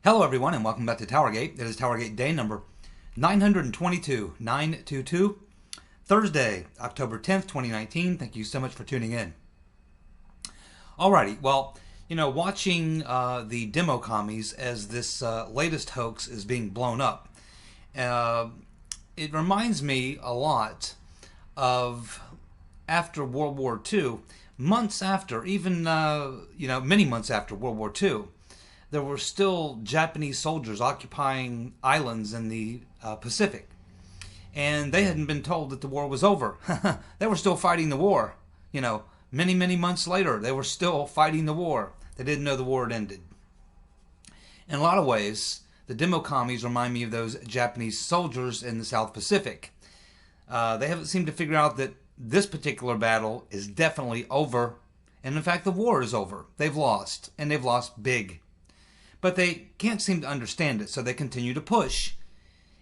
Hello everyone and welcome back to TowerGate. It is TowerGate day number 922, Thursday, October 10th, 2019. Thank you so much for tuning in. Alrighty, well, watching the demo commies as this latest hoax is being blown up, it reminds me a lot of after World War II, months after, even, many months after World War II, there were still Japanese soldiers occupying islands in the Pacific. And they hadn't been told that the war was over. They were still fighting the war. Many, many months later, they were still fighting the war. They didn't know the war had ended. In a lot of ways, the demo commies remind me of those Japanese soldiers in the South Pacific. They haven't seemed to figure out that this particular battle is definitely over. And in fact, the war is over. They've lost, and they've lost big. But they can't seem to understand it, so they continue to push.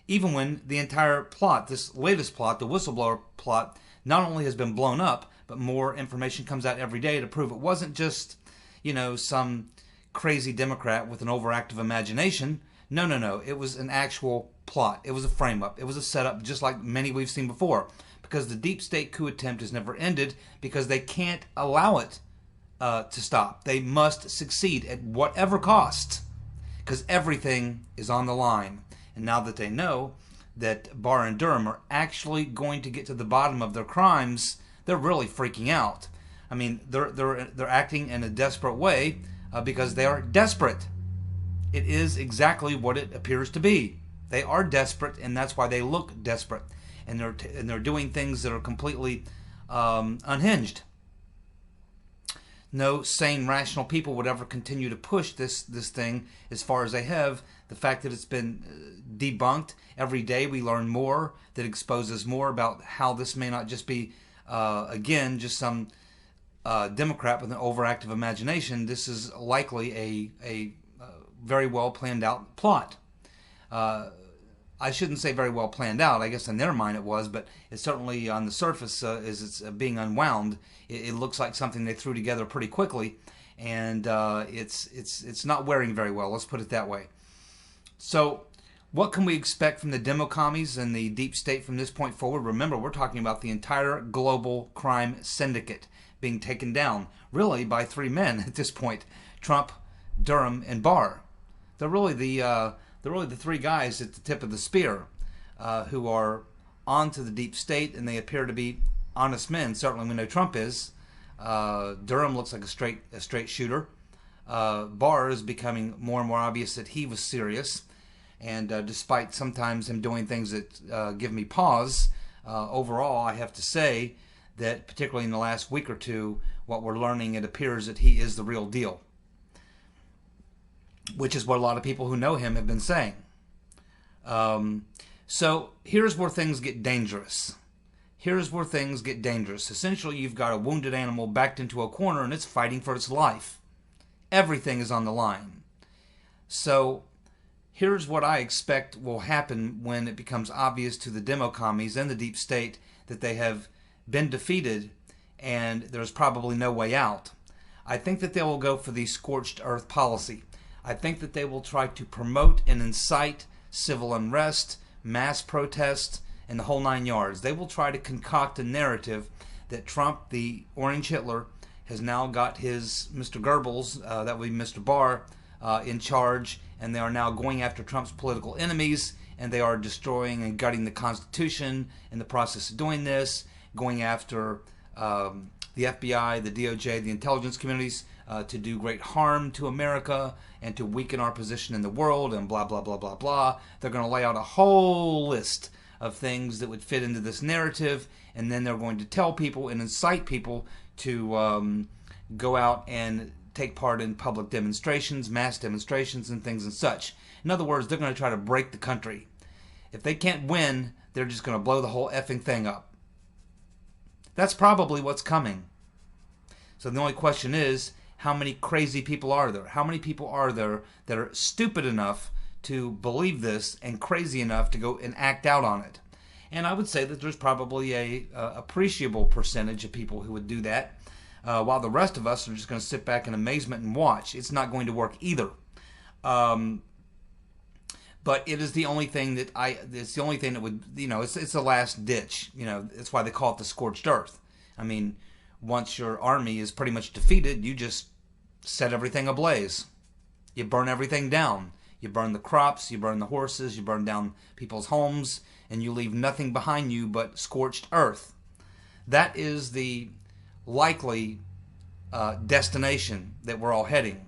Even when the entire plot, this latest plot, the Whistleblower plot, not only has been blown up, but more information comes out every day to prove it wasn't just, some crazy Democrat with an overactive imagination. No. It was an actual plot. It was a frame-up. It was a setup, just like many we've seen before. Because the deep state coup attempt has never ended, because they can't allow it to stop. They must succeed at whatever cost. Because everything is on the line. And now that they know that Barr and Durham are actually going to get to the bottom of their crimes, they're really freaking out. I mean, they're acting in a desperate way because they are desperate. It is exactly what it appears to be. They are desperate, and that's why they look desperate. And they're doing things that are completely unhinged. No sane, rational people would ever continue to push this thing as far as they have. The fact that it's been debunked every day, we learn more that exposes more about how this may not just be, again, just some Democrat with an overactive imagination. This is likely a very well planned out plot. I shouldn't say very well planned out. I guess in their mind it was, but it's certainly on the surface as it's being unwound. It looks like something they threw together pretty quickly, and it's not wearing very well. Let's put it that way. So, what can we expect from the demo commies and the deep state from this point forward? Remember, we're talking about the entire global crime syndicate being taken down, really by three men at this point: Trump, Durham, and Barr. They're really the three guys at the tip of the spear who are onto the deep state, and they appear to be honest men. Certainly we know Trump is. Durham looks like a straight shooter. Barr is becoming more and more obvious that he was serious. And despite sometimes him doing things that give me pause, overall I have to say that particularly in the last week or two, what we're learning, it appears that he is the real deal. Which is what a lot of people who know him have been saying. So here's where things get dangerous. Essentially, you've got a wounded animal backed into a corner and it's fighting for its life. Everything is on the line. So here's what I expect will happen when it becomes obvious to the demo commies and the deep state that they have been defeated and there's probably no way out. I think that they will go for the scorched earth policy. I think that they will try to promote and incite civil unrest, mass protest, and the whole nine yards. They will try to concoct a narrative that Trump, the Orange Hitler, has now got his Mr. Goebbels, that would be Mr. Barr, in charge, and they are now going after Trump's political enemies, and they are destroying and gutting the Constitution in the process of doing this, going after the FBI, the DOJ, the intelligence communities, to do great harm to America and to weaken our position in the world and blah, blah, blah, blah, blah. They're going to lay out a whole list of things that would fit into this narrative, and then they're going to tell people and incite people to go out and take part in public demonstrations, mass demonstrations, and things and such. In other words, they're going to try to break the country. If they can't win, they're just going to blow the whole effing thing up. That's probably what's coming. So the only question is, how many crazy people are there? How many people are there that are stupid enough to believe this and crazy enough to go and act out on it? And I would say that there's probably a appreciable percentage of people who would do that, while the rest of us are just going to sit back in amazement and watch. It's not going to work either. But it is the only thing that it's the only thing that would, it's the last ditch. That's why they call it the scorched earth. I mean, once your army is pretty much defeated, you just set everything ablaze. You burn everything down. You burn the crops, you burn the horses, you burn down people's homes, and you leave nothing behind you but scorched earth. That is the likely destination that we're all heading.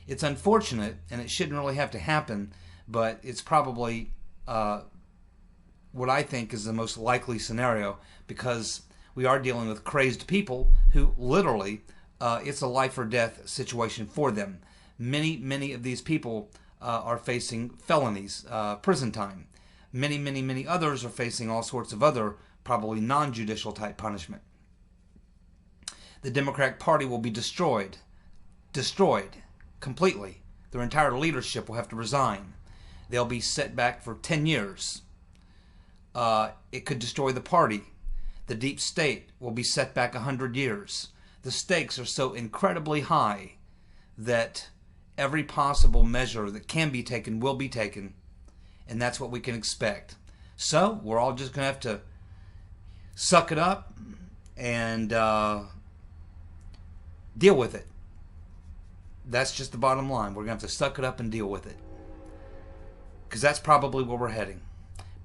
It's unfortunate, and it shouldn't really have to happen, but it's probably what I think is the most likely scenario, because we are dealing with crazed people who literally, it's a life or death situation for them. Many of these people are facing felonies, prison time. Many others are facing all sorts of other, probably non-judicial type punishment. The Democratic Party will be destroyed completely. Their entire leadership will have to resign. They'll be set back for 10 years. It could destroy the party. The deep state will be set back 100 years. The stakes are so incredibly high that every possible measure that can be taken will be taken, and that's what we can expect. So we're all just going to have to suck it up and deal with it. That's just the bottom line. We're going to have to suck it up and deal with it, because that's probably where we're heading.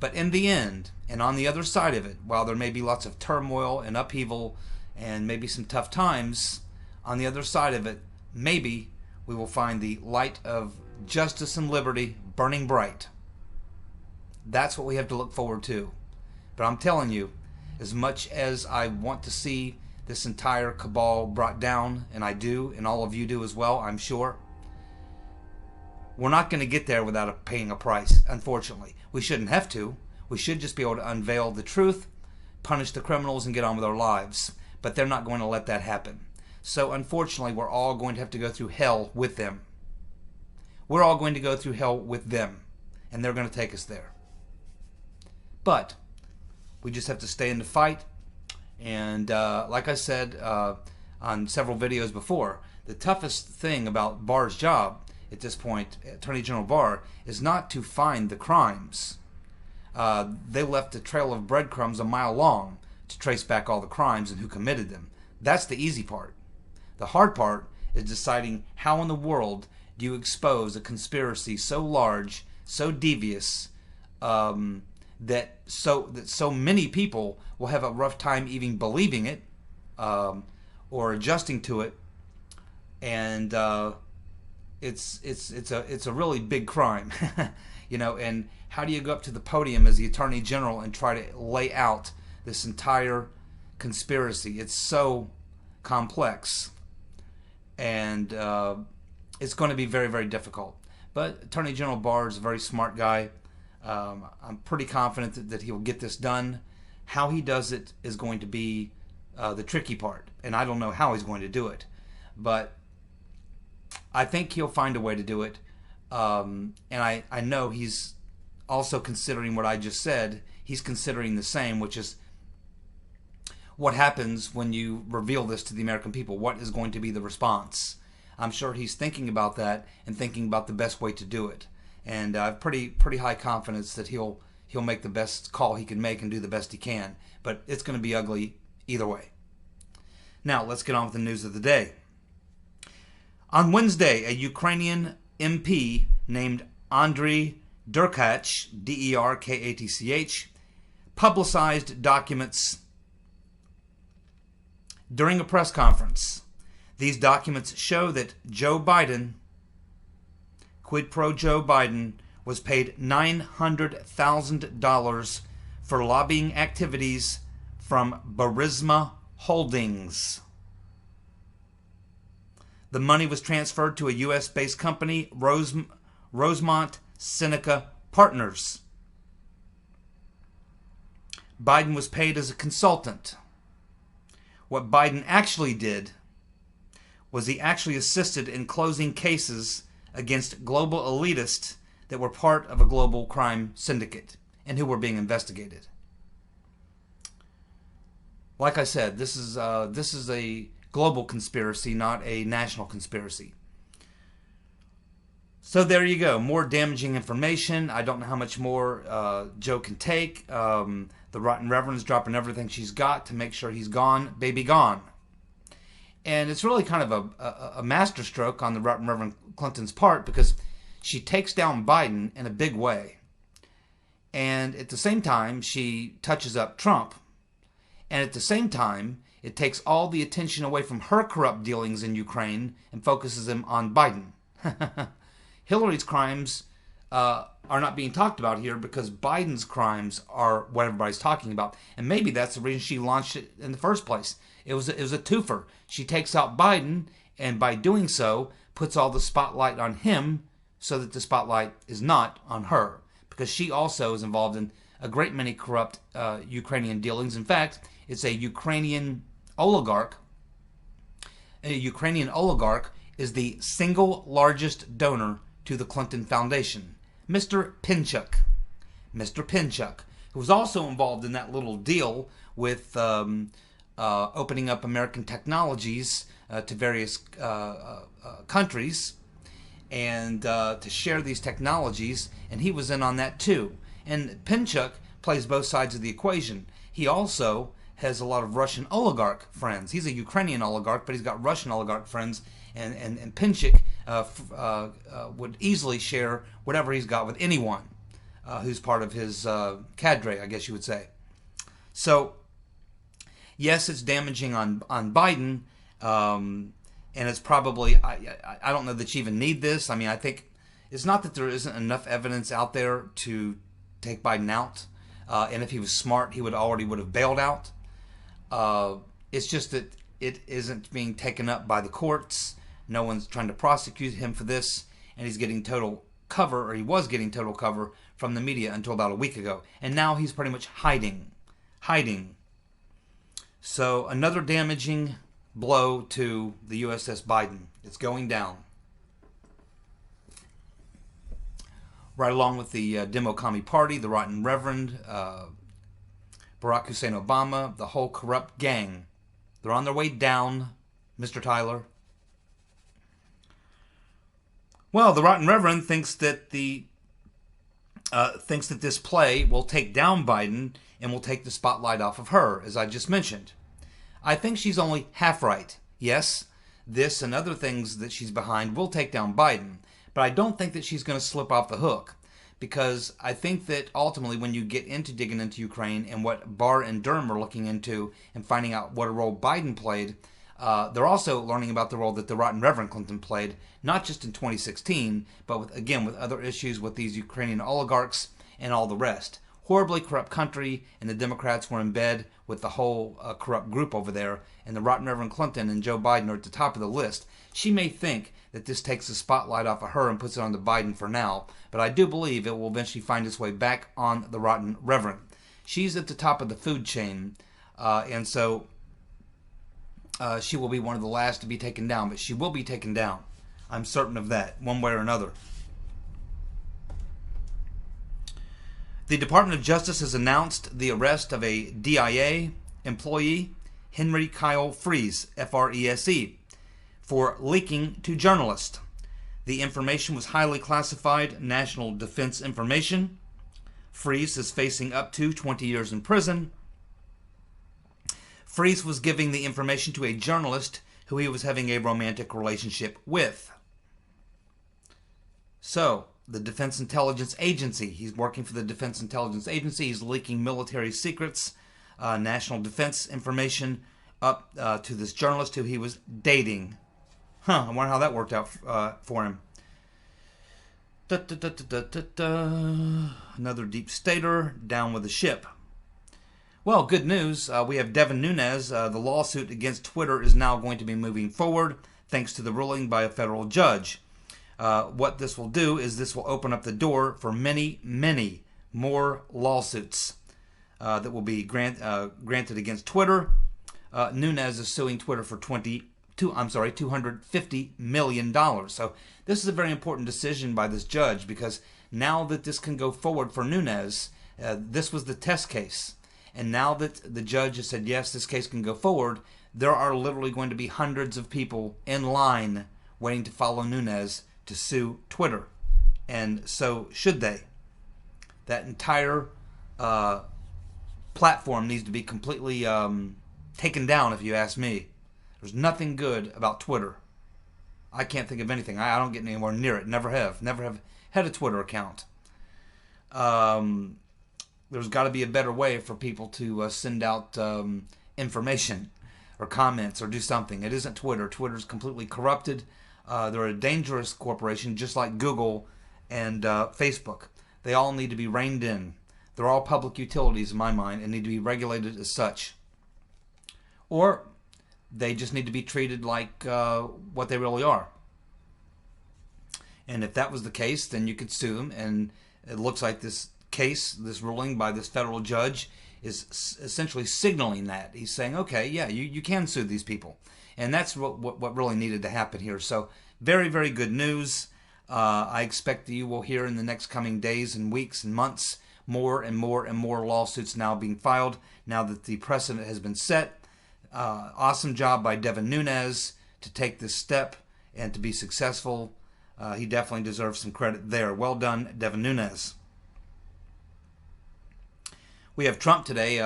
But in the end, and on the other side of it, while there may be lots of turmoil and upheaval and maybe some tough times, on the other side of it, maybe we will find the light of justice and liberty burning bright. That's what we have to look forward to. But I'm telling you, as much as I want to see this entire cabal brought down, and I do, and all of you do as well, I'm sure, we're not going to get there without paying a price, unfortunately. We shouldn't have to. We should just be able to unveil the truth, punish the criminals, and get on with our lives. But they're not going to let that happen. So unfortunately, we're all going to have to go through hell with them. We're all going to go through hell with them, and they're going to take us there. But we just have to stay in the fight. And like I said on several videos before, the toughest thing about Barr's job at this point, Attorney General Barr, is not to find the crimes. They left a trail of breadcrumbs a mile long to trace back all the crimes and who committed them. That's the easy part. The hard part is deciding how in the world do you expose a conspiracy so large, so devious, that so many people will have a rough time even believing it or adjusting to it, and it's a really big crime, And how do you go up to the podium as the Attorney General and try to lay out this entire conspiracy? It's so complex, and it's going to be very, very difficult. But Attorney General Barr is a very smart guy. I'm pretty confident that he will get this done. How he does it is going to be the tricky part, and I don't know how he's going to do it, but I think he'll find a way to do it. And I know he's also considering what I just said. He's considering the same, which is what happens when you reveal this to the American people. What is going to be the response? I'm sure he's thinking about that and thinking about the best way to do it. And I have pretty high confidence that he'll make the best call he can make and do the best he can. But it's going to be ugly either way. Now, let's get on with the news of the day. On Wednesday, a Ukrainian MP named Andriy Derkach, D-E-R-K-A-T-C-H, publicized documents during a press conference. These documents show that Joe Biden, quid pro Joe Biden, was paid $900,000 for lobbying activities from Burisma Holdings. The money was transferred to a U.S.-based company, Rosemont Seneca Partners. Biden was paid as a consultant. What Biden actually did was he actually assisted in closing cases against global elitists that were part of a global crime syndicate and who were being investigated. Like I said, this is a global conspiracy, not a national conspiracy. So there you go. More damaging information. I don't know how much more Joe can take. The Rotten Reverend's dropping everything she's got to make sure he's gone, baby gone. And it's really kind of a masterstroke on the Rotten Reverend Clinton's part, because she takes down Biden in a big way. And at the same time, she touches up Trump. And at the same time, it takes all the attention away from her corrupt dealings in Ukraine and focuses them on Biden. Hillary's crimes are not being talked about here because Biden's crimes are what everybody's talking about. And maybe that's the reason she launched it in the first place. It was a twofer. She takes out Biden, and by doing so, puts all the spotlight on him so that the spotlight is not on her. Because she also is involved in a great many corrupt Ukrainian dealings. In fact, it's a Ukrainian oligarch. A Ukrainian oligarch is the single largest donor to the Clinton Foundation, Mr. Pinchuk. Mr. Pinchuk, who was also involved in that little deal with opening up American technologies to various countries and to share these technologies, and he was in on that too. And Pinchuk plays both sides of the equation. He also has a lot of Russian oligarch friends. He's a Ukrainian oligarch, but he's got Russian oligarch friends, and Pinchuk would easily share whatever he's got with anyone who's part of his cadre, I guess you would say. So, yes, it's damaging on Biden, and it's probably, I don't know that you even need this. I mean, I think it's not that there isn't enough evidence out there to take Biden out, and if he was smart, he would have bailed out. It's just that it isn't being taken up by the courts. No one's trying to prosecute him for this, and he's getting total cover, or he was getting total cover from the media until about a week ago. And now he's pretty much hiding. So another damaging blow to the USS Biden. It's going down. Right along with the Demo-Commie Party, the Rotten Reverend, Barack Hussein Obama, the whole corrupt gang. They're on their way down, Mr. Tyler. Well, the Rotten Reverend thinks that this play will take down Biden and will take the spotlight off of her, as I just mentioned. I think she's only half right. Yes, this and other things that she's behind will take down Biden, but I don't think that she's going to slip off the hook, because I think that ultimately when you get into digging into Ukraine and what Barr and Durham are looking into and finding out what a role Biden played, they're also learning about the role that the Rotten Reverend Clinton played, not just in 2016, but with other issues with these Ukrainian oligarchs and all the rest. Horribly corrupt country, and the Democrats were in bed with the whole corrupt group over there, and the Rotten Reverend Clinton and Joe Biden are at the top of the list. She may think that this takes the spotlight off of her and puts it on to Biden for now, but I do believe it will eventually find its way back on the Rotten Reverend. She's at the top of the food chain, and so she will be one of the last to be taken down, but she will be taken down. I'm certain of that, one way or another. The Department of Justice has announced the arrest of a DIA employee, Henry Kyle Freese, F-R-E-S-E, for leaking to journalists. The information was highly classified national defense information. Freese is facing up to 20 years in prison. Freese was giving the information to a journalist who he was having a romantic relationship with. So, the Defense Intelligence Agency. He's working for the Defense Intelligence Agency. He's leaking military secrets, national defense information up to this journalist who he was dating. I wonder how that worked out for him. Another deep stater down with the ship. Well, good news. We have Devin Nunes. The lawsuit against Twitter is now going to be moving forward thanks to the ruling by a federal judge. What this will do is this will open up the door for many, many more lawsuits that will be granted against Twitter. Nunes is suing Twitter for $250 million. So this is a very important decision by this judge, because now that this can go forward for Nunes, this was the test case. And now that the judge has said, yes, this case can go forward, there are literally going to be hundreds of people in line waiting to follow Nunes to sue Twitter. and so should they. That entire platform needs to be completely taken down, if you ask me. There's nothing good about Twitter. I can't think of anything. I don't get anywhere near it. Never have. Never have had a Twitter account. There's got to be a better way for people to send out information or comments or do something. It isn't Twitter. Twitter's completely corrupted. They're a dangerous corporation, just like Google and Facebook. They all need to be reined in. They're all public utilities in my mind and need to be regulated as such. Or they just need to be treated like what they really are. And if that was the case, then you could sue them. And it looks like this case, this ruling by this federal judge, is essentially signaling that. He's saying, okay, yeah, you can sue these people. And that's what really needed to happen here. So very, very good news. I expect that you will hear in the next coming days and weeks and months more and more and more lawsuits now being filed now that the precedent has been set. Awesome job by Devin Nunes to take this step and to be successful. He definitely deserves some credit there. Well done, Devin Nunes. We have Trump today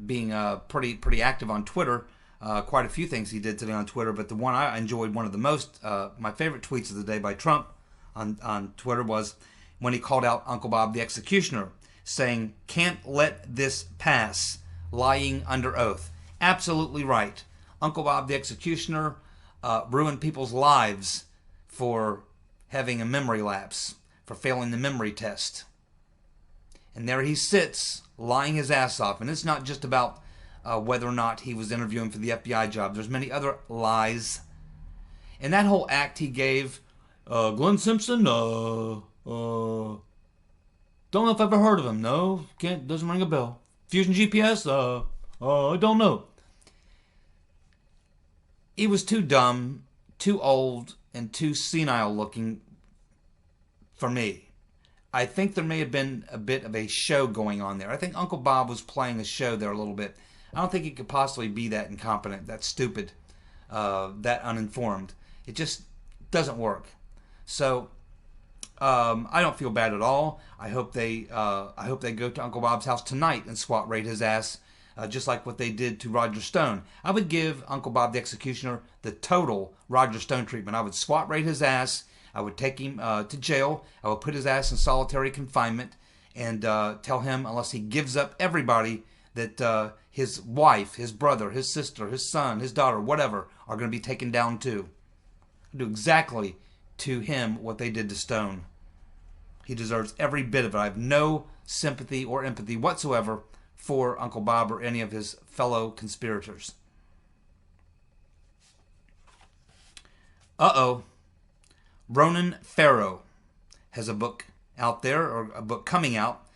being pretty active on Twitter. Quite a few things he did today on Twitter, but the one I enjoyed one of the most, my favorite tweets of the day by Trump on Twitter was when he called out Uncle Bob the Executioner, saying, "Can't let this pass," lying under oath. Absolutely right. Uncle Bob the Executioner ruined people's lives for having a memory lapse, for failing the memory test. And there he sits, lying his ass off. And it's not just about whether or not he was interviewing for the FBI job. There's many other lies. And that whole act he gave, Glenn Simpson, don't know if I've ever heard of him. No, doesn't ring a bell. Fusion GPS, I don't know. He was too dumb, too old, and too senile looking for me. I think there may have been a bit of a show going on there. I think Uncle Bob was playing a show there a little bit. I don't think he could possibly be that incompetent, that stupid, that uninformed. It just doesn't work. So I don't feel bad at all. I hope they go to Uncle Bob's house tonight and SWAT raid his ass, just like what they did to Roger Stone. I would give Uncle Bob the Executioner the total Roger Stone treatment. I would SWAT raid his ass. I would take him to jail. I would put his ass in solitary confinement and tell him, unless he gives up everybody, that his wife, his brother, his sister, his son, his daughter, whatever, are going to be taken down too. Do exactly to him what they did to Stone. He deserves every bit of it. I have no sympathy or empathy whatsoever for Uncle Bob or any of his fellow conspirators. Ronan Farrow has a book out there, or a book coming out,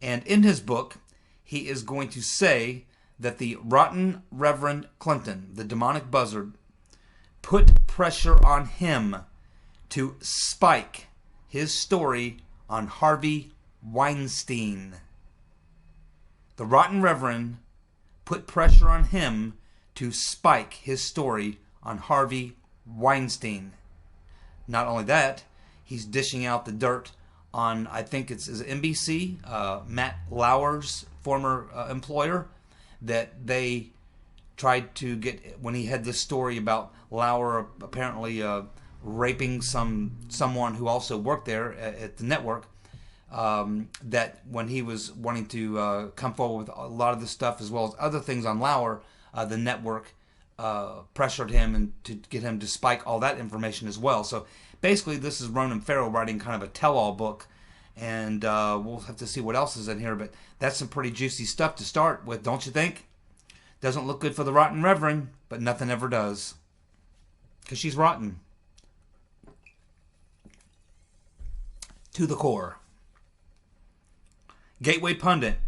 and in his book, he is going to say that the rotten Reverend Clinton, the demonic buzzard, put pressure on him to spike his story on Harvey Weinstein. The rotten Reverend put pressure on him to spike his story on Harvey Weinstein. Not only that, he's dishing out the dirt on, I think it's NBC, Matt Lauer's former employer, that they tried to get, when he had this story about Lauer apparently raping someone who also worked there at the network, that when he was wanting to come forward with a lot of this stuff as well as other things on Lauer, the network pressured him and to get him to spike all that information as well. So basically this is Ronan Farrow writing kind of a tell-all book, and we'll have to see what else is in here, but that's some pretty juicy stuff to start with, don't you think? Doesn't look good for the rotten Reverend, but nothing ever does, because she's rotten to the core. Gateway Pundit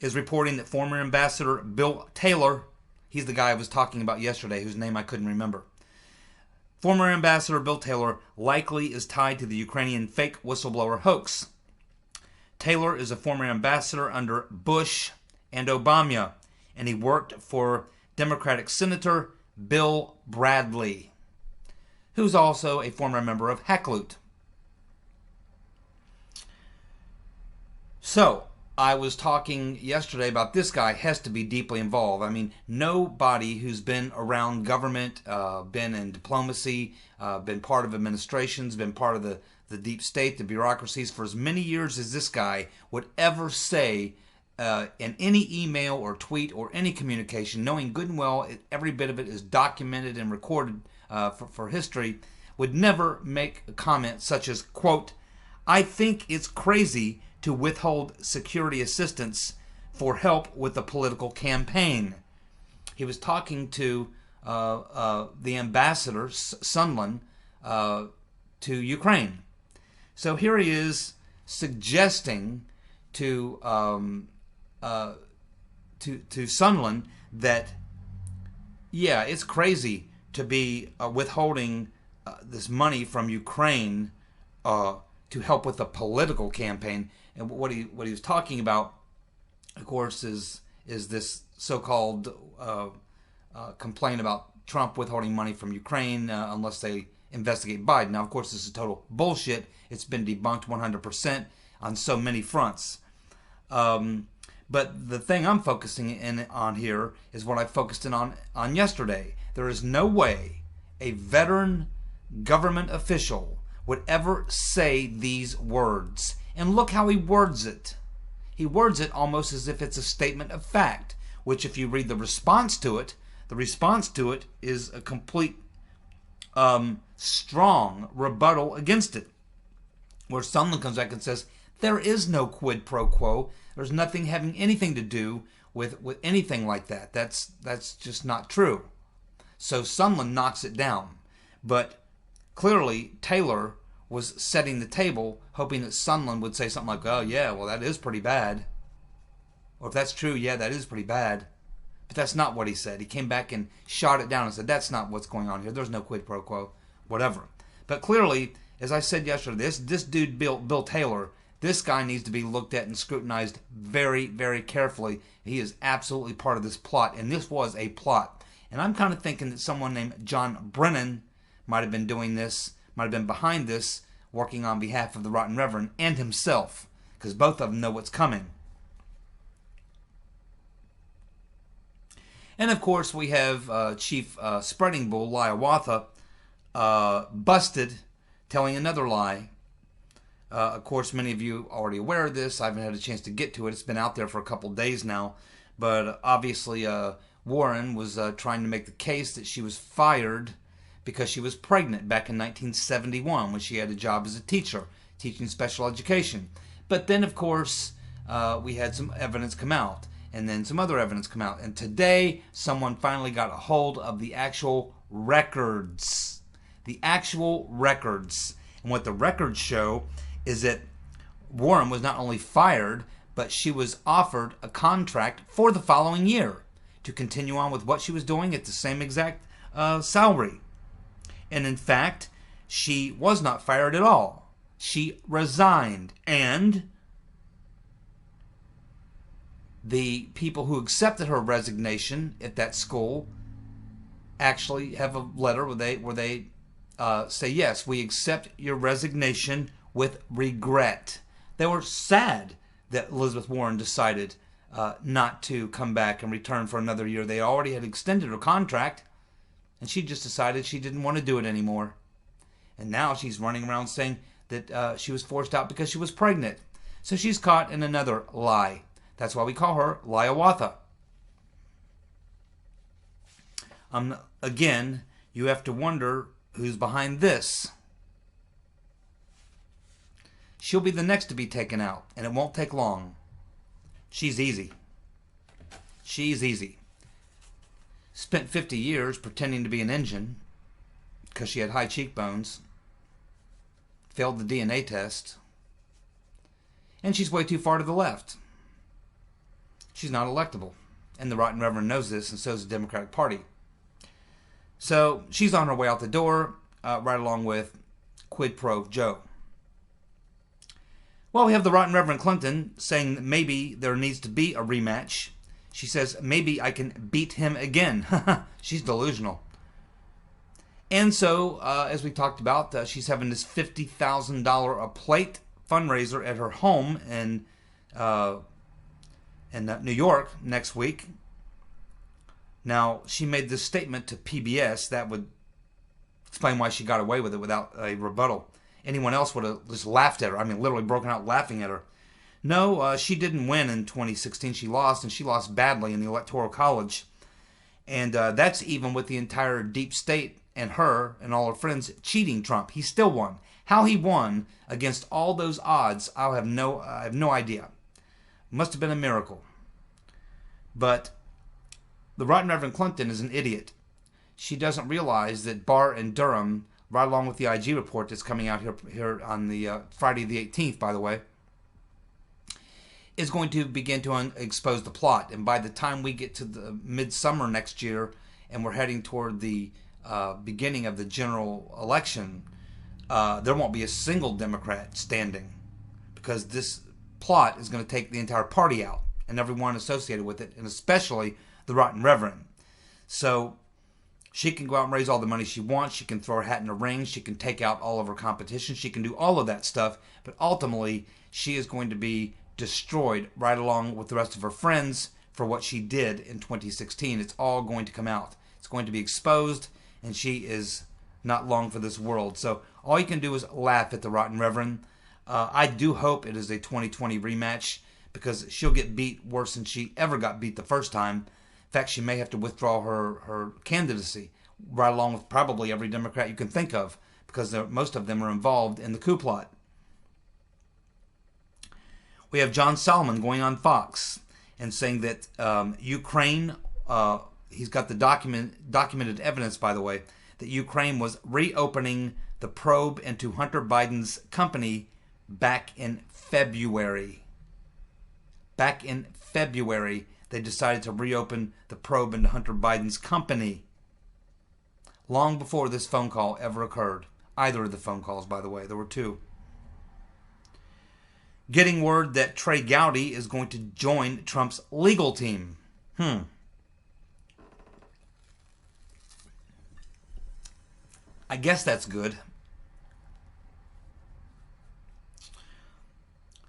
is reporting that former Ambassador Bill Taylor, he's the guy I was talking about yesterday, whose name I couldn't remember. Former Ambassador Bill Taylor likely is tied to the Ukrainian fake whistleblower hoax. Taylor is a former ambassador under Bush and Obama, and he worked for Democratic Senator Bill Bradley, who's also a former member of Hackloot. So, I was talking yesterday about this guy has to be deeply involved. I mean, nobody who's been around government, been in diplomacy, been part of administrations, been part of the deep state, the bureaucracies for as many years as this guy would ever say in any email or tweet or any communication, knowing good and well every bit of it is documented and recorded for history, would never make a comment such as, quote, "I think it's crazy to withhold security assistance for help with the political campaign." He was talking to the ambassador, Sondland, to Ukraine. So here he is suggesting to Sondland that, yeah, it's crazy to be withholding this money from Ukraine to help with the political campaign. And what he was talking about, of course, is this so-called complaint about Trump withholding money from Ukraine unless they investigate Biden. Now, of course, this is total bullshit. It's been debunked 100% on so many fronts. But the thing I'm focusing in on here is what I focused in on yesterday. There is no way a veteran government official would ever say these words. And look how he words it. He words it almost as if it's a statement of fact, which if you read the response to it is a complete strong rebuttal against it. Where someone comes back and says, there is no quid pro quo. There's nothing having anything to do with anything like that. That's just not true. So someone knocks it down. But clearly, Taylor was setting the table, hoping that Sondland would say something like, oh, yeah, well, that is pretty bad. Or if that's true, yeah, that is pretty bad. But that's not what he said. He came back and shot it down and said, that's not what's going on here. There's no quid pro quo, whatever. But clearly, as I said yesterday, this dude, Bill Taylor, this guy needs to be looked at and scrutinized very, very carefully. He is absolutely part of this plot, and this was a plot. And I'm kind of thinking that someone named John Brennan might have been doing this, might have been behind this, working on behalf of the Rotten Reverend and himself, because both of them know what's coming. And of course, we have Chief Spreading Bull, Hiawatha, busted, telling another lie. Of course, many of you are already aware of this. I haven't had a chance to get to it. It's been out there for a couple days now. But obviously, Warren was trying to make the case that she was fired because she was pregnant back in 1971 when she had a job as a teacher, teaching special education. But then, of course, we had some evidence come out, and then some other evidence come out. And today, someone finally got a hold of the actual records. The actual records. And what the records show is that Warren was not only fired, but she was offered a contract for the following year to continue on with what she was doing at the same exact salary. And in fact, she was not fired at all. She resigned. And the people who accepted her resignation at that school actually have a letter where they say, yes, we accept your resignation with regret. They were sad that Elizabeth Warren decided not to come back and return for another year. They already had extended her contract, and she just decided she didn't want to do it anymore. And now she's running around saying that she was forced out because she was pregnant. So she's caught in another lie. That's why we call her Hiawatha. Again, you have to wonder who's behind this. She'll be the next to be taken out, and it won't take long. She's easy. She's easy. Spent 50 years pretending to be an engine because she had high cheekbones. Failed the DNA test. And she's way too far to the left. She's not electable. And the Rotten Reverend knows this, and so does the Democratic Party. So she's on her way out the door, right along with Quid Pro Joe. Well, we have the Rotten Reverend Clinton saying that maybe there needs to be a rematch. She says, maybe I can beat him again. She's delusional. And so, as we talked about, she's having this $50,000 a plate fundraiser at her home in in New York next week. Now, she made this statement to PBS that would explain why she got away with it without a rebuttal. Anyone else would have just laughed at her. I mean, literally broken out laughing at her. No, she didn't win in 2016. She lost, and she lost badly in the Electoral College. And that's even with the entire deep state and her and all her friends cheating Trump. He still won. How he won against all those odds, I have no idea. Must have been a miracle. But the Right Reverend Clinton is an idiot. She doesn't realize that Barr and Durham, right along with the IG report that's coming out here on the Friday the 18th, by the way, is going to begin to expose the plot. And by the time we get to the midsummer next year and we're heading toward the beginning of the general election, there won't be a single Democrat standing, because this plot is going to take the entire party out and everyone associated with it, and especially the Rotten Reverend. So she can go out and raise all the money she wants. She can throw her hat in the ring. She can take out all of her competition. She can do all of that stuff. But ultimately, she is going to be destroyed right along with the rest of her friends for what she did in 2016. It's all going to come out. It's going to be exposed, and she is not long for this world. So all you can do is laugh at the Rotten Reverend. I do hope it is a 2020 rematch, because she'll get beat worse than she ever got beat the first time. In fact, she may have to withdraw her candidacy, right along with probably every Democrat you can think of, because most of them are involved in the coup plot. We have John Solomon going on Fox and saying that Ukraine, he's got the documented evidence, by the way, that Ukraine was reopening the probe into Hunter Biden's company back in February. Back in February, they decided to reopen the probe into Hunter Biden's company. Long before this phone call ever occurred. Either of the phone calls, by the way. There were two. Getting word that Trey Gowdy is going to join Trump's legal team. I guess that's good.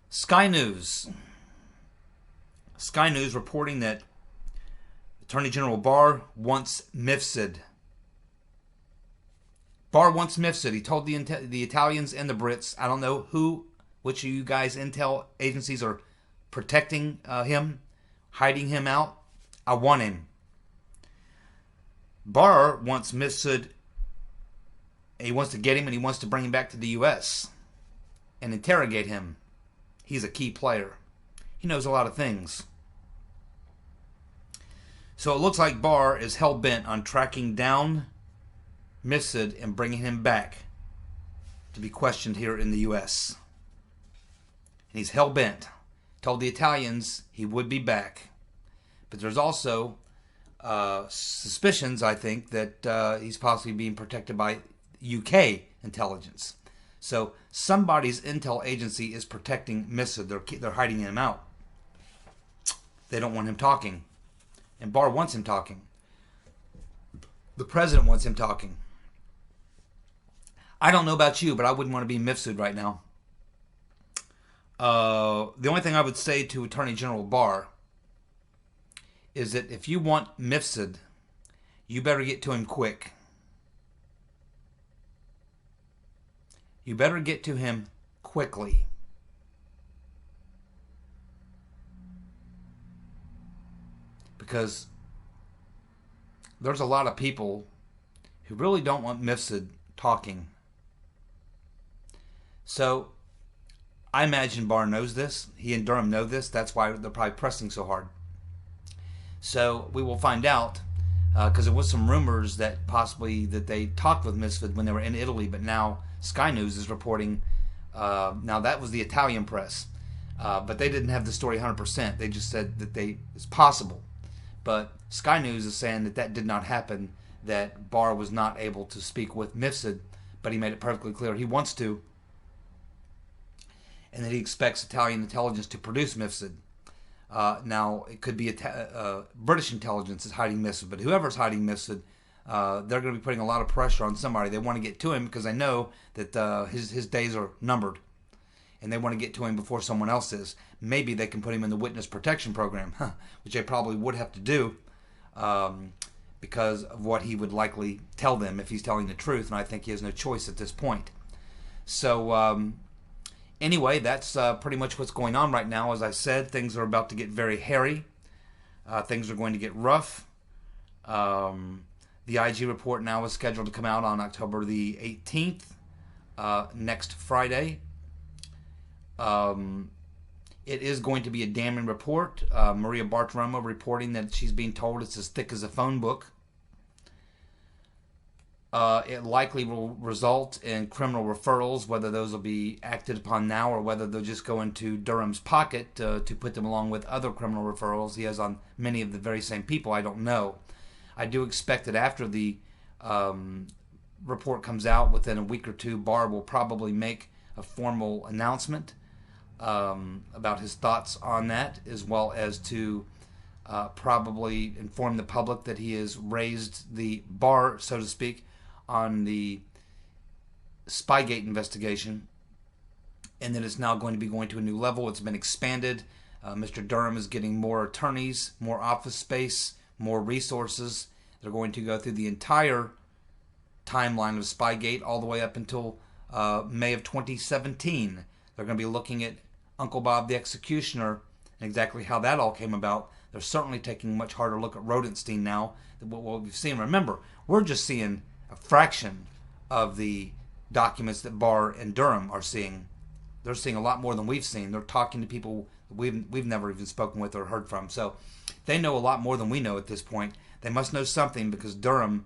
Sky News. Sky News reporting that Attorney General Barr wants Mifsud. Barr wants Mifsud. He told the Italians and the Brits, I don't know which of you guys intel agencies are protecting him, hiding him out. I want him. Barr wants Mifsud. He wants to get him, and he wants to bring him back to the U.S. and interrogate him. He's a key player. He knows a lot of things. So it looks like Barr is hell-bent on tracking down Mifsud and bringing him back to be questioned here in the U.S. And he's hell-bent. Told the Italians he would be back. But there's also suspicions, I think, that he's possibly being protected by UK intelligence. So somebody's intel agency is protecting Mifsud. They're hiding him out. They don't want him talking. And Barr wants him talking. The president wants him talking. I don't know about you, but I wouldn't want to be Mifsud right now. The only thing I would say to Attorney General Barr is that if you want Mifsud, you better get to him quick. You better get to him quickly. Because there's a lot of people who really don't want Mifsud talking. So I imagine Barr knows this. He and Durham know this. That's why they're probably pressing so hard. So we will find out, because there was some rumors that possibly that they talked with Mifsud when they were in Italy, but now Sky News is reporting. Now that was the Italian press, but they didn't have the story 100%. They just said that it's possible. But Sky News is saying that did not happen, that Barr was not able to speak with Mifsud, but he made it perfectly clear he wants to, and that he expects Italian intelligence to produce Mifsud. Now, it could be British intelligence is hiding Mifsud, but whoever's hiding Mifsud, they're going to be putting a lot of pressure on somebody. They want to get to him because they know that his days are numbered. and they want to get to him before someone else is. Maybe they can put him in the witness protection program, which they probably would have to do because of what he would likely tell them if he's telling the truth, and I think he has no choice at this point. So anyway, that's pretty much what's going on right now. As I said, things are about to get very hairy. Things are going to get rough. The IG report now is scheduled to come out on October the 18th, next Friday. It is going to be a damning report. Maria Bartiromo reporting that she's being told it's as thick as a phone book. It likely will result in criminal referrals, whether those will be acted upon now or whether they'll just go into Durham's pocket to put them along with other criminal referrals he has on many of the very same people. I don't know. I do expect that after the report comes out within a week or two, Barr will probably make a formal announcement about his thoughts on that, as well as to probably inform the public that he has raised the bar, so to speak, on the Spygate investigation, and that it's now going to be going to a new level. It's been expanded. Mr. Durham is getting more attorneys, more office space, more resources. They're going to go through the entire timeline of Spygate all the way up until May of 2017. They're going to be looking at Uncle Bob the Executioner and exactly how that all came about. They're certainly taking a much harder look at Rodenstein now than what we've seen. Remember, we're just seeing a fraction of the documents that Barr and Durham are seeing. They're seeing a lot more than we've seen. They're talking to people we've never even spoken with or heard from. So they know a lot more than we know at this point. They must know something because Durham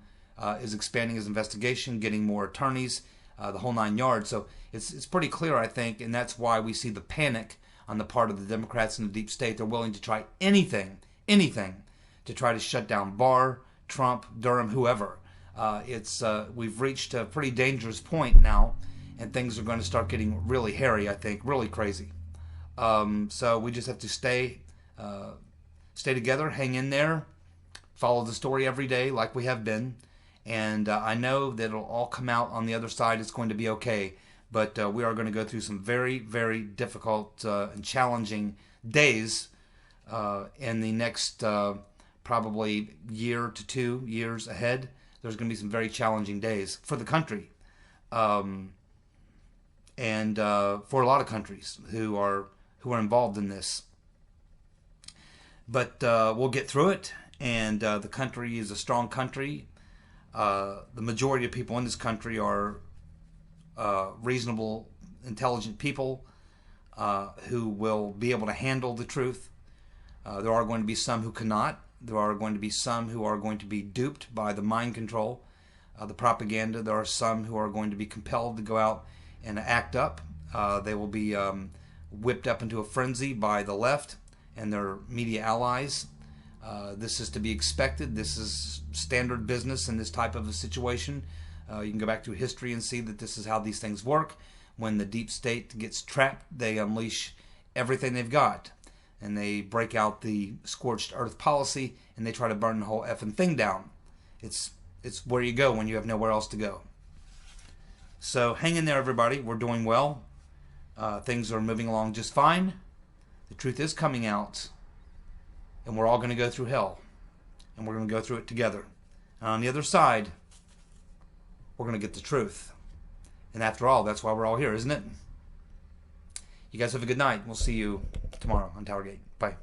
is expanding his investigation, getting more attorneys, the whole nine yards. So it's pretty clear, I think, and that's why we see the panic on the part of the Democrats and the deep state. They're willing to try anything to try to shut down Barr, Trump, Durham, whoever. We've reached a pretty dangerous point now, and things are going to start getting really hairy, I think, really crazy. So we just have to stay together, hang in there, follow the story every day like we have been, and I know that it'll all come out on the other side. It's going to be okay, but we are going to go through some very, very difficult and challenging days in the next probably year to 2 years ahead. There's going to be some very challenging days for the country, and for a lot of countries who are involved in this. But we'll get through it, and the country is a strong country. The majority of people in this country are reasonable, intelligent people who will be able to handle the truth. There are going to be some who cannot. There are going to be some who are going to be duped by the mind control, the propaganda. There are some who are going to be compelled to go out and act up. They will be whipped up into a frenzy by the left and their media allies. This is to be expected. This is standard business in this type of a situation. You can go back through history and see that this is how these things work. When the deep state gets trapped, they unleash everything they've got. And they break out the scorched earth policy, and they try to burn the whole effing thing down. It's where you go when you have nowhere else to go. So hang in there, everybody. We're doing well. Things are moving along just fine. The truth is coming out, and we're all going to go through hell, and we're going to go through it together. And on the other side, we're going to get the truth. And after all, that's why we're all here, isn't it? You guys have a good night. We'll see you tomorrow on TowerGate. Bye.